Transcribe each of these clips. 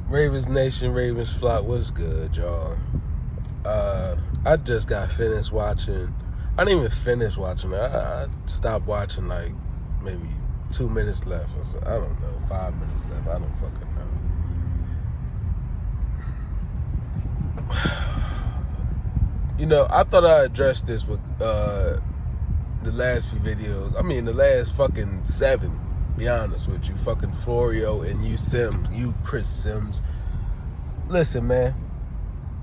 Ravens Nation, Ravens Flock, what's good, y'all? I just got finished watching. I didn't even finish watching. I stopped watching like maybe 2 minutes left. Or so, I don't know, 5 minutes left. I don't fucking know. You know, I thought I addressed this with the last few videos. I mean, the last fucking 7. Be honest with you, fucking Florio and you Chris Sims. Listen, man.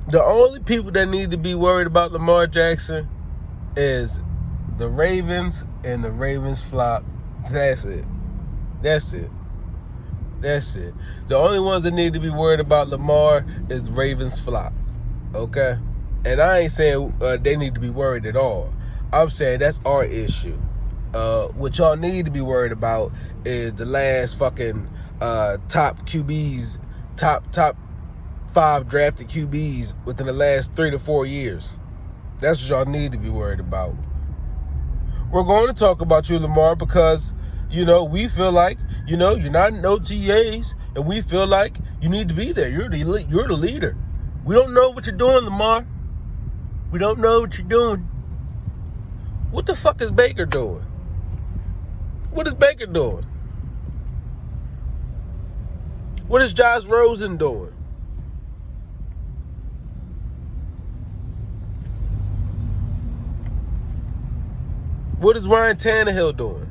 The only people that need to be worried about Lamar Jackson is the Ravens and the Ravens flock. That's it. The only ones that need to be worried about Lamar is the Ravens flock. Okay? And I ain't saying they need to be worried at all. I'm saying that's our issue. What y'all need to be worried about is the last fucking top QBs, top 5 drafted QBs within the last 3 to 4 years. That's what y'all need to be worried about. We're going to talk about you, Lamar, because, you know, we feel like, you know, you're not in OTAs, and we feel like you need to be there. You're the leader. We don't know what you're doing, Lamar. We don't know what you're doing. What the fuck is Baker doing? What is Baker doing? What is Josh Rosen doing? What is Ryan Tannehill doing?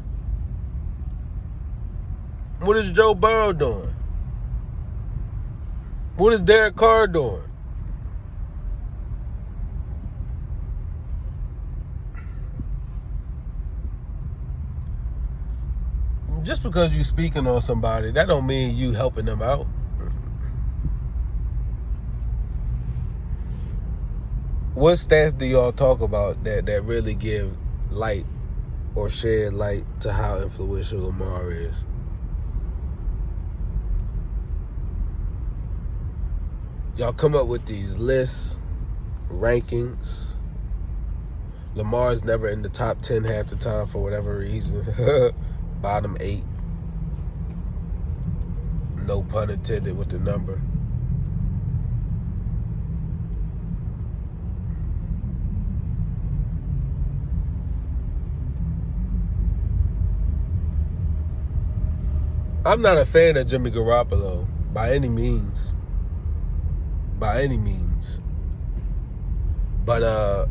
What is Joe Burrow doing? What is Derek Carr doing? Just because you speaking on somebody, that don't mean you helping them out. What stats do y'all talk about that really give light or shed light to how influential Lamar is? Y'all come up with these lists, rankings. Lamar's never in the top 10 half the time for whatever reason. Bottom 8. No pun intended with the number. I'm not a fan of Jimmy Garoppolo by any means. But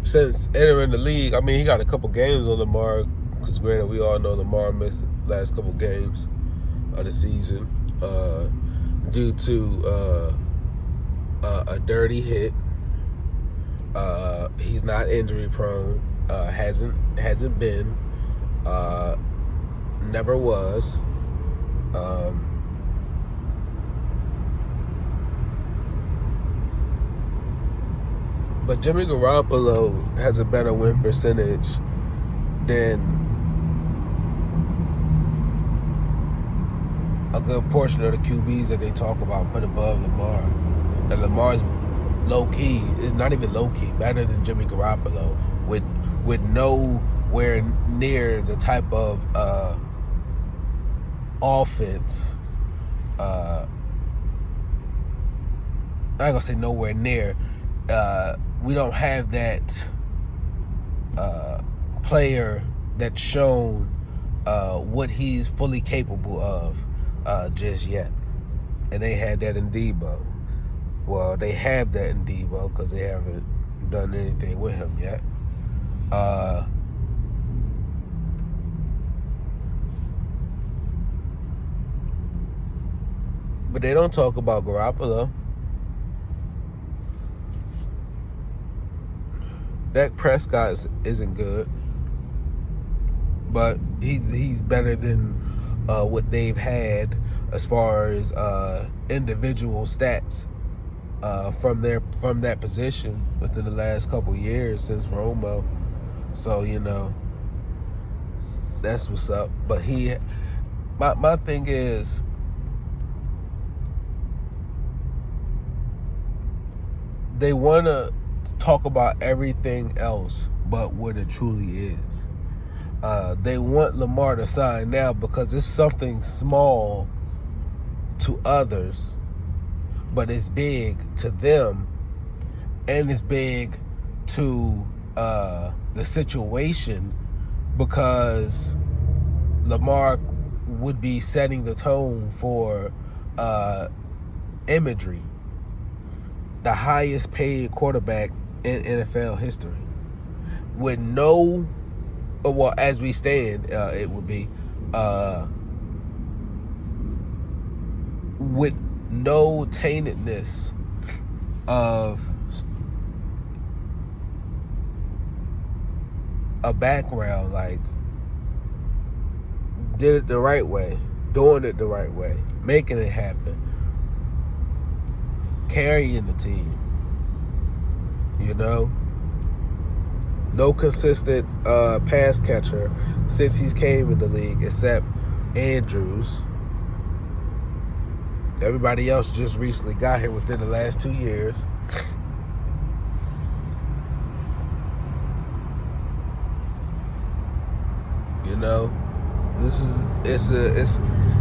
since entering the league, I mean, he got a couple games on Lamar, because granted, we all know Lamar missed the last couple games of the season due to a dirty hit. He's not injury prone. Hasn't been. Never was. But Jimmy Garoppolo has a better win percentage than a good portion of the QBs that they talk about put above Lamar. And Lamar's low-key, is not even low-key, better than Jimmy Garoppolo with nowhere near the type of offense. I ain't gonna say nowhere near. We don't have that player that's shown what he's fully capable of just yet. And they had that in Debo. Well, they have that in Debo because they haven't done anything with him yet. But they don't talk about Garoppolo. Dak Prescott isn't good, but he's better than what they've had as far as individual stats from that position within the last couple years since Romo. So, you know, that's what's up. But my thing is, they want to talk about everything else but what it truly is. They want Lamar to sign now because it's something small to others, but it's big to them, and it's big to the situation, because Lamar would be setting the tone for imagery, the highest paid quarterback in NFL history, with no, well, as we stand, it would be with no taintedness of a background, like did it the right way, doing it the right way, making it happen, carrying the team, you know. No consistent pass catcher since he's came in the league, except Andrews. Everybody else just recently got here within the last 2 years. You know,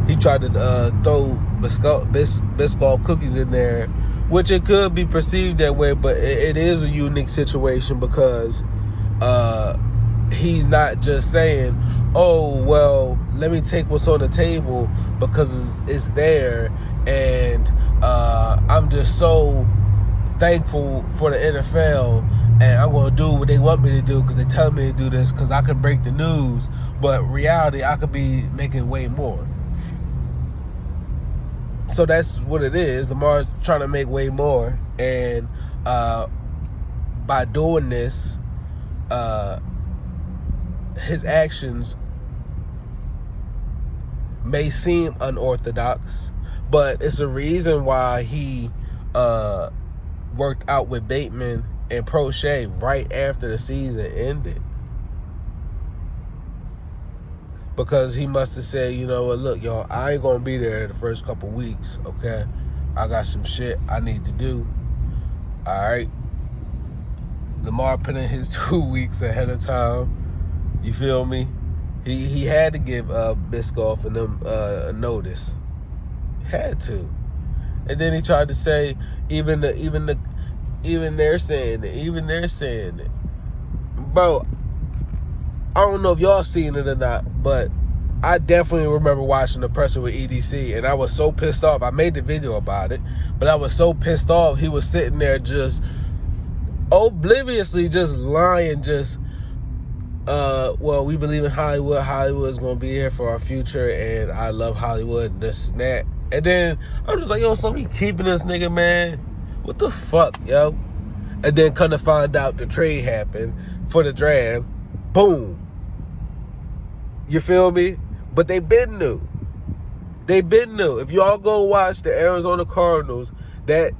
he tried to throw Biscoff cookies in there, which it could be perceived that way, but it is a unique situation because he's not just saying, oh, well, let me take what's on the table because it's there, and I'm just so thankful for the NFL, and I'm going to do what they want me to do because they tell me to do this because I can break the news, but reality, I could be making way more. So that's what it is. Lamar's trying to make way more, and by doing this, his actions may seem unorthodox, but it's a reason why he worked out with Bateman and Prochet right after the season ended. Because he must have said, you know what, look, y'all, I ain't going to be there the first couple weeks, okay? I got some shit I need to do, all right? Lamar put in his 2 weeks ahead of time. You feel me? He had to give Biscoff and them a notice. Had to. And then he tried to say even they're saying it. Bro, I don't know if y'all seen it or not, but I definitely remember watching the presser with EDC, and I was so pissed off. I made the video about it, but I was so pissed off. He was sitting there just obliviously just lying, just well, we believe in Hollywood. Hollywood is going to be here for our future, and I love Hollywood and this and that. And then I'm just like, yo, so we keeping this nigga, man? What the fuck, yo? And then come to find out the trade happened for the draft. Boom. You feel me? But they been new. If y'all go watch the Arizona Cardinals, that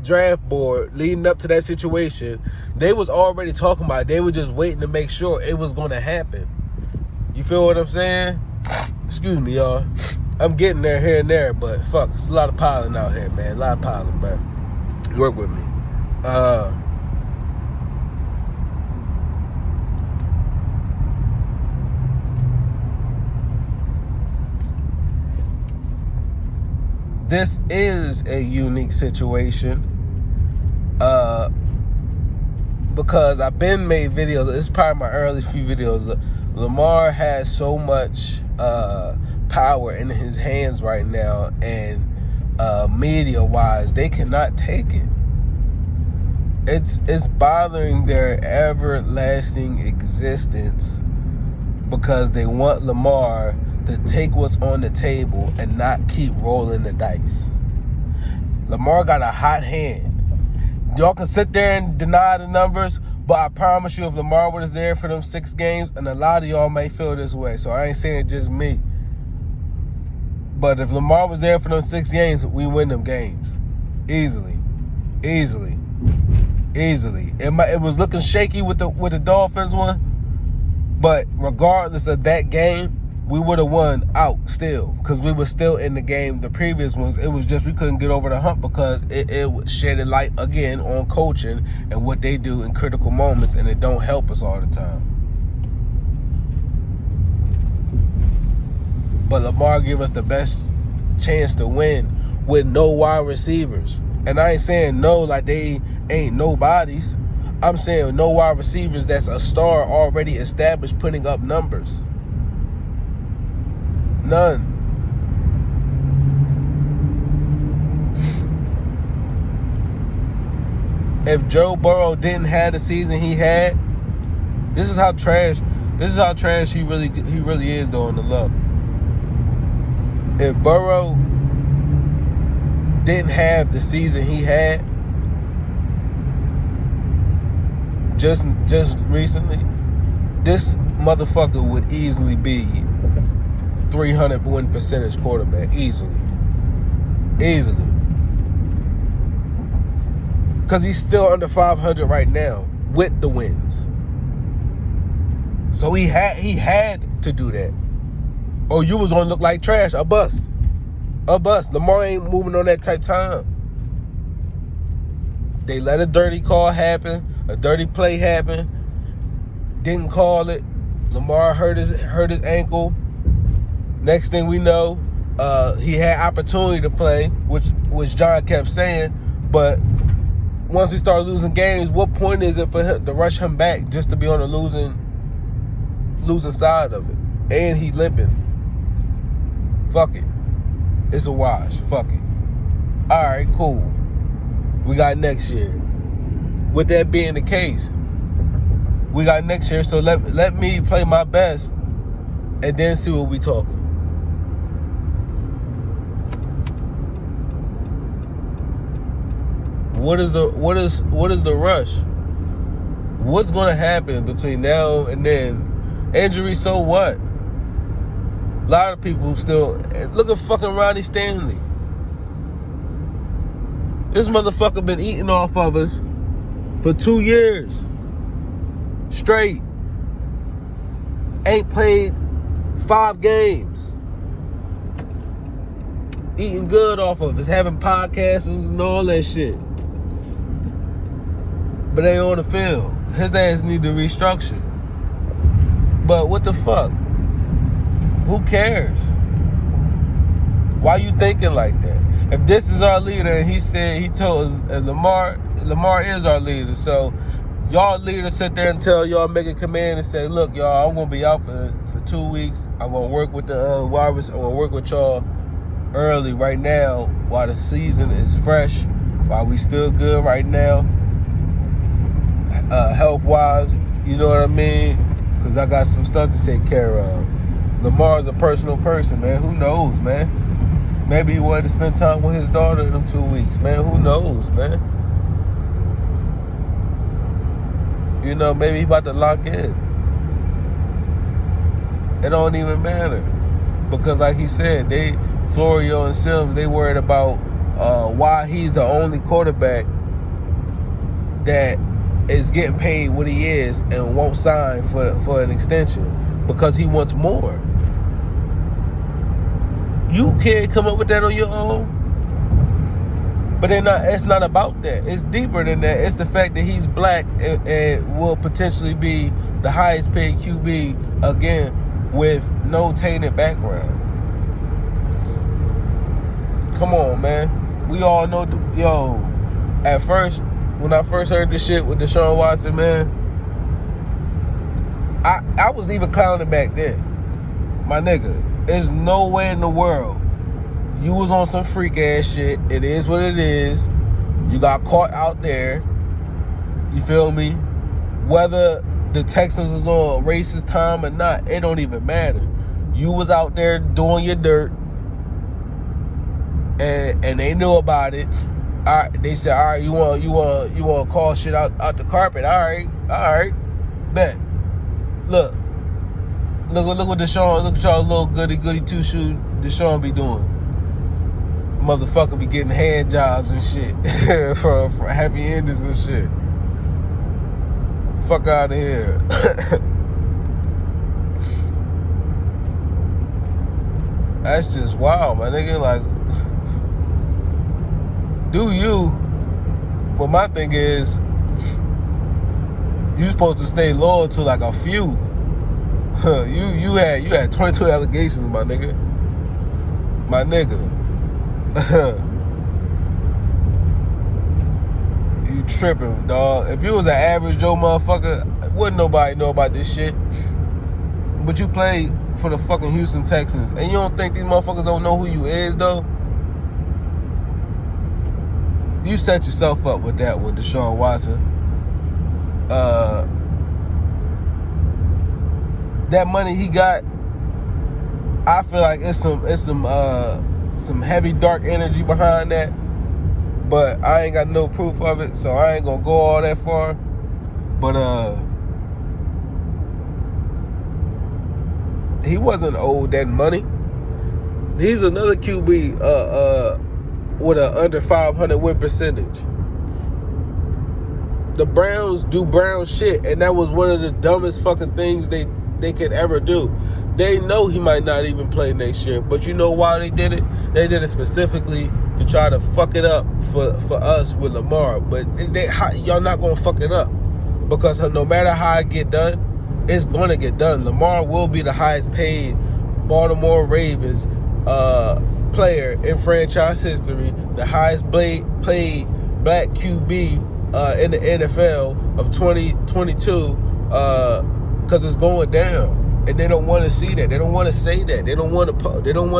draft board leading up to that situation, they was already talking about it. They were just waiting to make sure it was going to happen. You feel what I'm saying? Excuse me, y'all. I'm getting there here and there, but fuck, it's a lot of piling out here, man. A lot of piling, bro. Work with me. This is a unique situation because I've been made videos. This is probably my early few videos. Lamar has so much power in his hands right now, and media-wise, they cannot take it. It's bothering their everlasting existence because they want Lamar to take what's on the table and not keep rolling the dice. Lamar got a hot hand. Y'all can sit there and deny the numbers, but I promise you, if Lamar was there for them 6 games, and a lot of y'all may feel this way, so I ain't saying just me, but if Lamar was there for them 6 games, we win them games. Easily. It was looking shaky with the Dolphins one, but regardless of that game, we would have won out still, because we were still in the game. The previous ones, it was just we couldn't get over the hump because it shedded light again on coaching and what they do in critical moments, and it don't help us all the time. But Lamar give us the best chance to win with no wide receivers. And I ain't saying no like they ain't nobodies. I'm saying no wide receivers that's a star already established putting up numbers. None. If Joe Burrow didn't have the season he had, this is how trash he really is though on the low. If Burrow didn't have the season he had just recently, this motherfucker would easily be 300 win percentage quarterback. Easily. Because he's still under 500 right now with the wins. So he had to do that. Or you was gonna look like trash, a bust. Lamar ain't moving on that type time. They let a dirty call happen, a dirty play happen. Didn't call it. Lamar hurt his ankle. Next thing we know, he had opportunity to play, which John kept saying. But once we start losing games, what point is it for him to rush him back just to be on the losing side of it? And he limping. Fuck it. It's a wash. Fuck it. Alright, cool. We got next year. With that being the case, we got next year, so let me play my best and then see what we talking. What is the rush? What's gonna happen between now and then? Injury, so what? A lot of people still look at fucking Ronnie Stanley. This motherfucker been eating off of us for 2 years straight. Ain't played 5 games. Eating good off of us, having podcasts and all that shit. But they on the field. His ass need to restructure. But what the fuck? Who cares? Why you thinking like that? If this is our leader, and he told Lamar is our leader, so y'all leader sit there and tell y'all, make a command and say, look, y'all, I'm gonna be out for 2 weeks. I'm gonna work with the Warriors. I'm gonna work with y'all early right now while the season is fresh, while we still good right now, health wise. You know what I mean? Because I got some stuff to take care of. Lamar's a personal person, man. Who knows, man? Maybe he wanted to spend time with his daughter in them 2 weeks, man. Who knows, man? You know, maybe he about to lock in. It don't even matter. Because like he said, Florio and Sims, they worried about why he's the only quarterback that is getting paid what he is and won't sign for an extension because he wants more. You can't come up with that on your own. But it's not about that. It's deeper than that. It's the fact that he's black and will potentially be the highest paid QB again with no tainted background. Come on, man. We all know, at first, when I first heard this shit with Deshaun Watson, man, I was even clowning back then. My nigga, there's no way in the world you was on some freak ass shit. It is what it is. You got caught out there. You feel me? Whether the Texans was on racist time or not, it don't even matter. You was out there doing your dirt, and they knew about it. All right, they said, all right, you want to call shit out the carpet? All right, bet. Look what Deshaun, look at y'all little goody two-shoe Deshaun be doing. Motherfucker be getting hand jobs and shit for happy endings and shit. Fuck out of here. That's just wild, my nigga. Like, do you? But my thing is, you supposed to stay loyal to like a few. You had 22 allegations, my nigga. My nigga. You tripping, dog. If you was an average Joe motherfucker, wouldn't nobody know about this shit. But you played for the fucking Houston Texans, and you don't think these motherfuckers don't know who you is, though? You set yourself up with that one, Deshaun Watson. That money he got, I feel like it's some heavy dark energy behind that, but I ain't got no proof of it, so I ain't gonna go all that far. But he wasn't owed that money. He's another QB with an under 500 win percentage. The Browns do Brown shit, and that was one of the dumbest fucking things they could ever do. They know he might not even play next year, but you know why they did it? They did it specifically to try to fuck it up for us with Lamar. But y'all not gonna fuck it up, because no matter how it get done, it's gonna get done. Lamar will be the highest paid Baltimore Ravens player in franchise history, the highest paid black QB in the NFL of 2022, because it's going down, and they don't want to see that. They don't want to say that. They don't want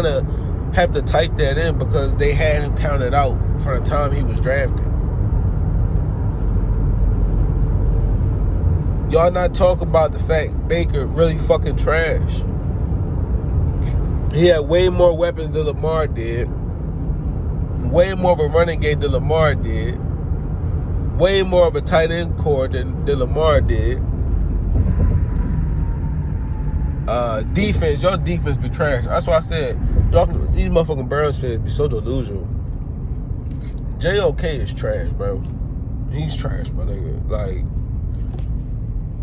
to have to type that in, because they had him counted out from the time he was drafted. Y'all not talk about the fact Baker really fucking trash. He had way more weapons than Lamar did. Way more of a running game than Lamar did. Way more of a tight end core than Lamar did. Defense, y'all defense be trash. That's why I said, y'all, these motherfucking Browns fans be so delusional. JOK is trash, bro. He's trash, my nigga. Like,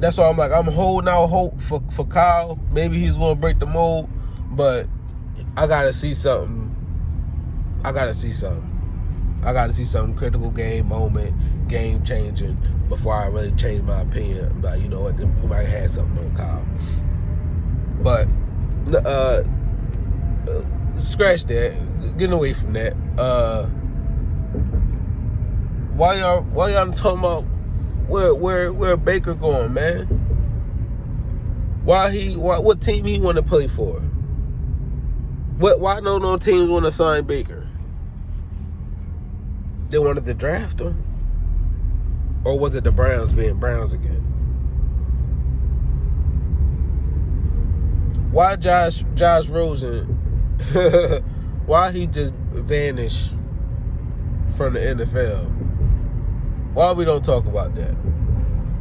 that's why I'm like, I'm holding out hope for Kyle. Maybe he's gonna break the mold, but I gotta see something. I gotta see some critical game moment, game changing, before I really change my opinion. I'm like, you know what, we might have something on Kyle. But scratch that. Getting away from that. Why y'all talking about where Baker going, man? What team he want to play for? Why no teams want to sign Baker? They wanted to draft him, or was it the Browns being Browns again? Why Josh Rosen? Why he just vanished from the NFL? Why we don't talk about that?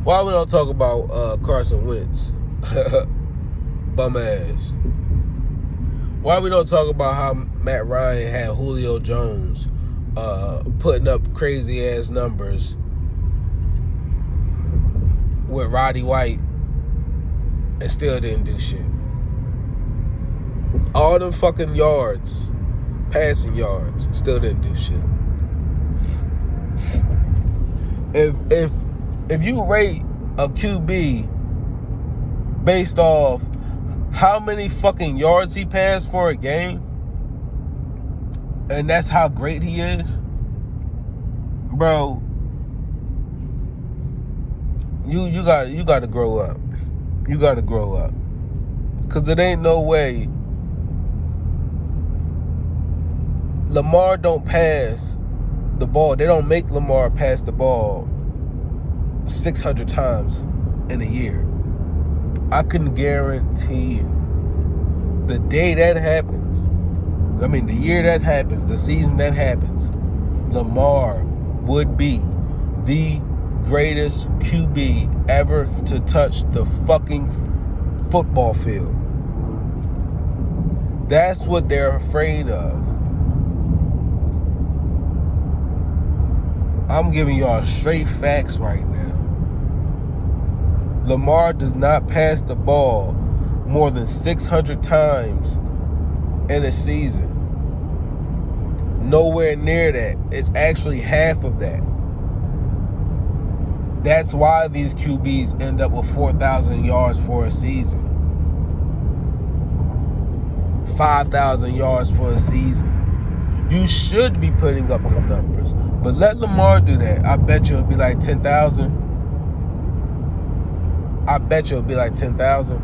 Why we don't talk about Carson Wentz? Bum ass. Why we don't talk about how Matt Ryan had Julio Jones putting up crazy ass numbers with Roddy White and still didn't do shit? All them fucking yards, passing yards, still didn't do shit. If you rate a QB based off how many fucking yards he passed for a game, and that's how great he is, bro, you gotta grow up. You gotta grow up, cause it ain't no way Lamar don't pass the ball. They don't make Lamar pass the ball 600 times in a year. I can guarantee you, the day that happens, the year that happens, the season that happens, Lamar would be the greatest QB ever to touch the fucking football field. That's what they're afraid of. I'm giving y'all straight facts right now. Lamar does not pass the ball more than 600 times in a season. Nowhere near that. It's actually half of that. That's why these QBs end up with 4,000 yards for a season. 5,000 yards for a season. You should be putting up the numbers. But let Lamar do that. I bet you it'll be like 10,000. I bet you it'll be like 10,000.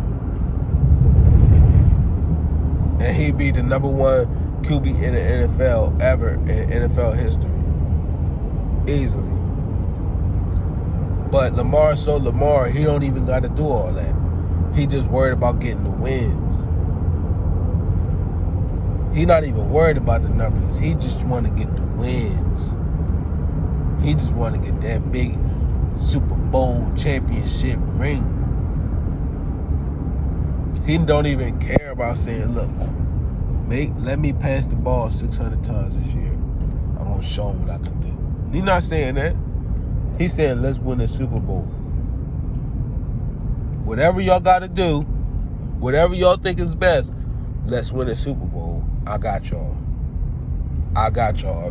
And he'd be the number one QB in the NFL ever in NFL history. Easily. But Lamar's so Lamar, he don't even got to do all that. He just worried about getting the wins. He not even worried about the numbers. He just want to get the wins. He just want to get that big Super Bowl championship ring. He don't even care about saying, look, let me pass the ball 600 times this year. I'm going to show him what I can do. He's not saying that. He's saying, let's win the Super Bowl. Whatever y'all got to do, whatever y'all think is best, let's win the Super Bowl. I got y'all. I got y'all.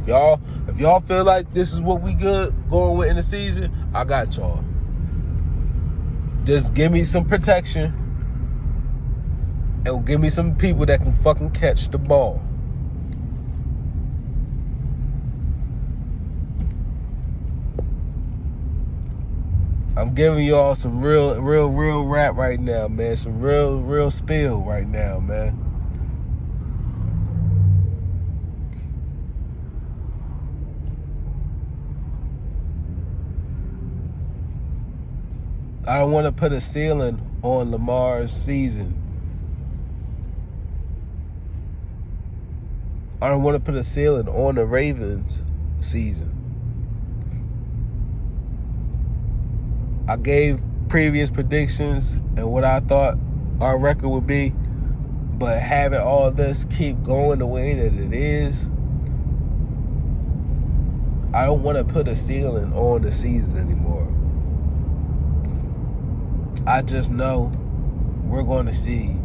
If y'all feel like this is what we good going with in the season, I got y'all. Just give me some protection and give me some people that can fucking catch the ball. I'm giving y'all some real rap right now, man. Some real spill right now, man. I don't want to put a ceiling on Lamar's season. I don't want to put a ceiling on the Ravens season. I gave previous predictions and what I thought our record would be, but having all this keep going the way that it is, I don't want to put a ceiling on the season anymore. I just know we're going to see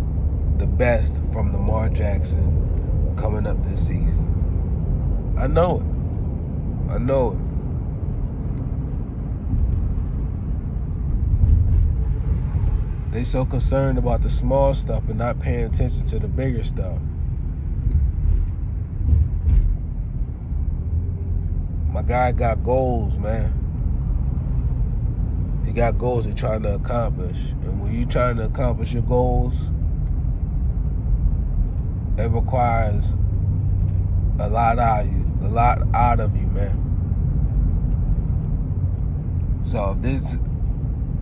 the best from Lamar Jackson coming up this season. I know it. I know it. They so concerned about the small stuff and not paying attention to the bigger stuff. My guy got goals, man. He got goals he's trying to accomplish. And when you're trying to accomplish your goals, it requires a lot out of you, man. So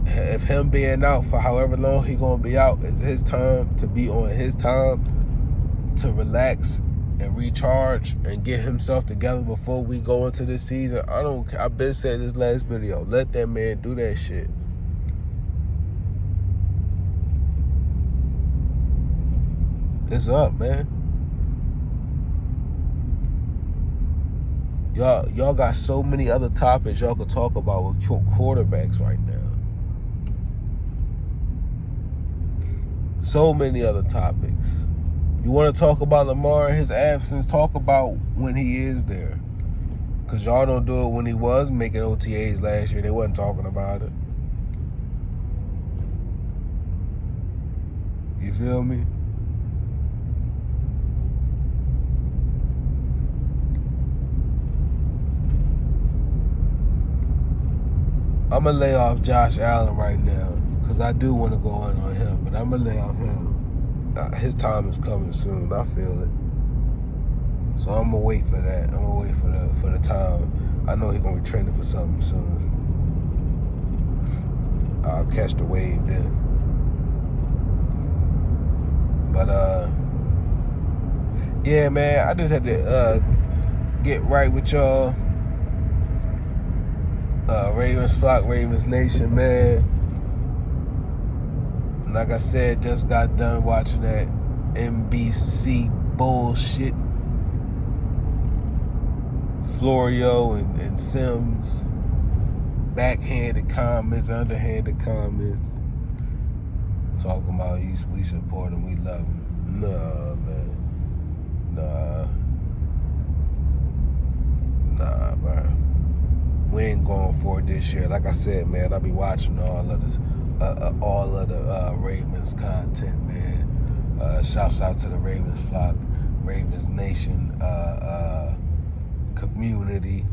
if him being out for however long he gonna be out is his time to be on his time to relax and recharge and get himself together before we go into this season. I've been saying this last video, let that man do that shit. It's up, man. Y'all got so many other topics y'all could talk about with quarterbacks right now. So many other topics. You want to talk about Lamar and his absence, talk about when he is there. Because y'all don't do it when he was making OTAs last year. They wasn't talking about it. You feel me? I'm going to lay off Josh Allen right now because I do want to go in on him, but I'm going to lay off him. His time is coming soon. I feel it. So I'm going to wait for that. I'm going to wait for the time. I know he's going to be trending for something soon. I'll catch the wave then. But, yeah, man, I just had to get right with y'all. Ravens flock, Ravens nation, man. Like I said, just got done watching that NBC bullshit. Florio and Sims. Backhanded comments, underhanded comments. Talking about we support him, we love him. Nah, man. Nah, bro. We ain't going for it this year. Like I said, man, I'll be watching all of the Ravens content, man. Shouts out to the Ravens flock, Ravens Nation community.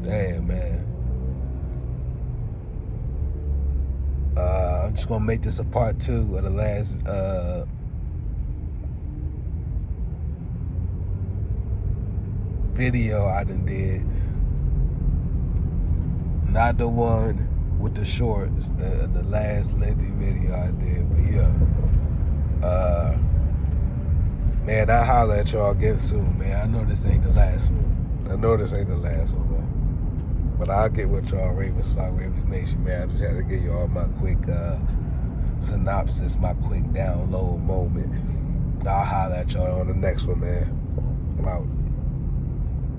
Damn, man. I'm just gonna make this a part 2 of the last video I done did. Not the one with the shorts, the last lengthy video I did, but yeah. Man, I'll holler at y'all again soon, man. I know this ain't the last one. man. But I'll get with y'all, Ravens Flock, Ravens Nation, man. I just had to give y'all my quick synopsis, my quick download moment. I'll holler at y'all on the next one, man. I'm out.